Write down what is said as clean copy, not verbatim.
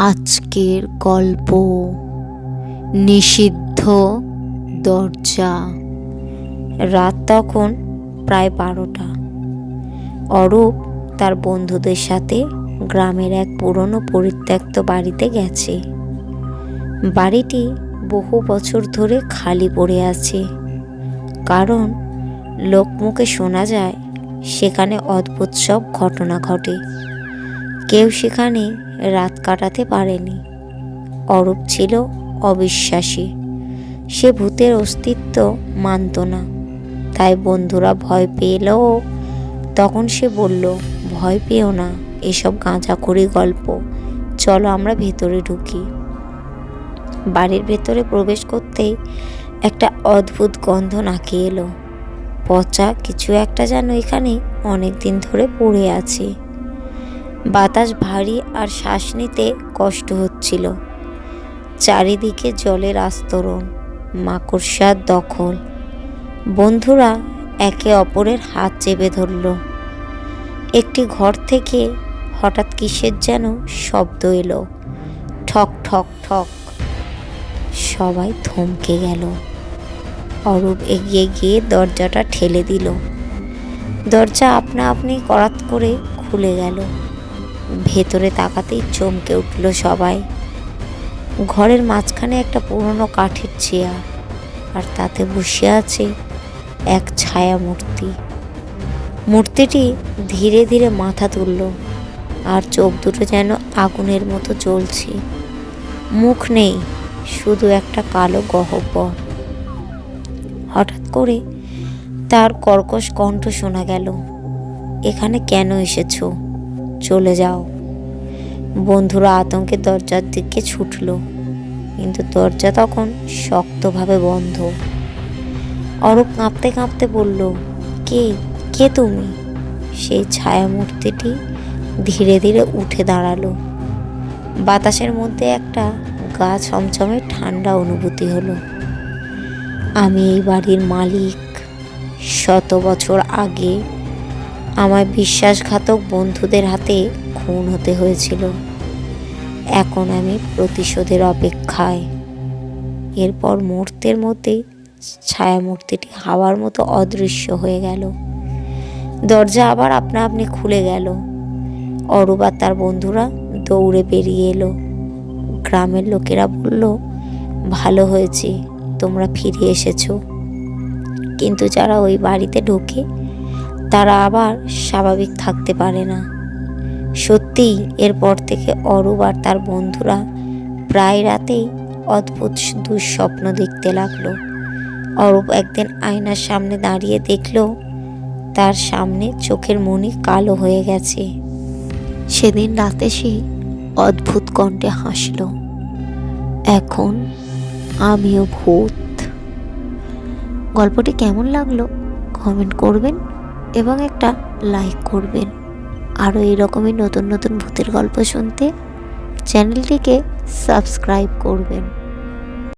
আজকের গল্প নিষিদ্ধ দরজা। রাত তখন প্রায় 12টা। অরূপ তার বন্ধুদের সাথে গ্রামের এক পুরনো পরিত্যক্ত বাড়িতে গেছে। বাড়িটি বহু বছর ধরে খালি পড়ে আছে, কারণ লোকমুখে শোনা যায় সেখানে অদ্ভুত সব ঘটনা ঘটে। কেউ সেখানে রাত কাটাতে পারেনি। অরূপ ছিল অবিশ্বাসী, সে ভূতের অস্তিত্ব মানত না। তাই বন্ধুরা ভয় পেলেও তখন সে বলল, ভয় পেও না, এসব গাঁজাখড়ি গল্প, চলো আমরা ভেতরে ঢুকি। বাড়ির ভেতরে প্রবেশ করতেই একটা অদ্ভুত গন্ধ নাকে এলো। পচা কিছু একটা যেন এখানে অনেক দিন ধরে পড়ে আছে। বাতাস ভারী আর শ্বাস নিতে কষ্ট হচ্ছিল। চারিদিকে জলের আস্তরণ, মাকড়সার দখল। বন্ধুরা একে অপরের হাত চেপে ধরল। একটি ঘর থেকে হঠাৎ কিসের যেন শব্দ এলো, ঠক ঠক ঠক। সবাই থমকে গেল। অরূপ এগিয়ে গিয়ে দরজাটা ঠেলে দিল। দরজা আপনা আপনি কড়াত করে খুলে গেল। ভেতরে তাকাতেই চমকে উঠল সবাই। ঘরের মাঝখানে একটা পুরনো কাঠের চেয়ার, আর তাতে বসে আছে এক ছায়া মূর্তি। মূর্তিটি ধীরে ধীরে মাথা তুলল, আর চোখ দুটো যেন আগুনের মতো জ্বলছে। মুখ নেই, শুধু একটা কালো গহ্বর। হঠাৎ করে তার কর্কশ কণ্ঠ শোনা গেল, এখানে কেন এসেছো? চলে যাও। বন্ধুরা আতঙ্কে দরজার দিকে ছুটল, কিন্তু দরজা তখন শক্তভাবে বন্ধ। অরূপ কাঁপতে কাঁপতে বলল, কে কে তুমি? সেই ছায়া মূর্তিটি ধীরে ধীরে উঠে দাঁড়ালো। বাতাসের মধ্যে একটা গা ছমছমে ঠান্ডা অনুভূতি হলো। আমি এই বাড়ির মালিক। 100 বছর আগে আমার বিশ্বাসঘাতক বন্ধুদের হাতে খুন হতে হয়েছিল। এখন আমি প্রতিশোধের অপেক্ষায়। এরপর মুহূর্তের মধ্যেই ছায়ামূর্তিটি হাওয়ার মতো অদৃশ্য হয়ে গেল। দরজা আবার আপনা আপনি খুলে গেল। অরূপ আর তার বন্ধুরা দৌড়ে বেরিয়ে এলো। গ্রামের লোকেরা বলল, ভালো হয়েছে তোমরা ফিরে এসেছো। কিন্তু যারা ওই বাড়িতে ঢোকে তারা আবার স্বাভাবিক থাকতে পারে না। সত্যিই এরপর থেকে অরূপ আর তার বন্ধুরা প্রায় রাতেই অদ্ভুত দুঃস্বপ্ন দেখতে লাগলো। অরূপ একদিন আয়নার সামনে দাঁড়িয়ে দেখলো তার সামনে চোখের মণি কালো হয়ে গেছে। সেদিন রাতে সে অদ্ভুত কণ্ঠে হাসল, এখন আমিও ভূত। গল্পটি কেমন লাগলো কমেন্ট করবেন এবং একটা লাইক করবেন। আরও এরকমই নতুন নতুন ভূতের গল্প শুনতে চ্যানেলটিকে সাবস্ক্রাইব করবেন।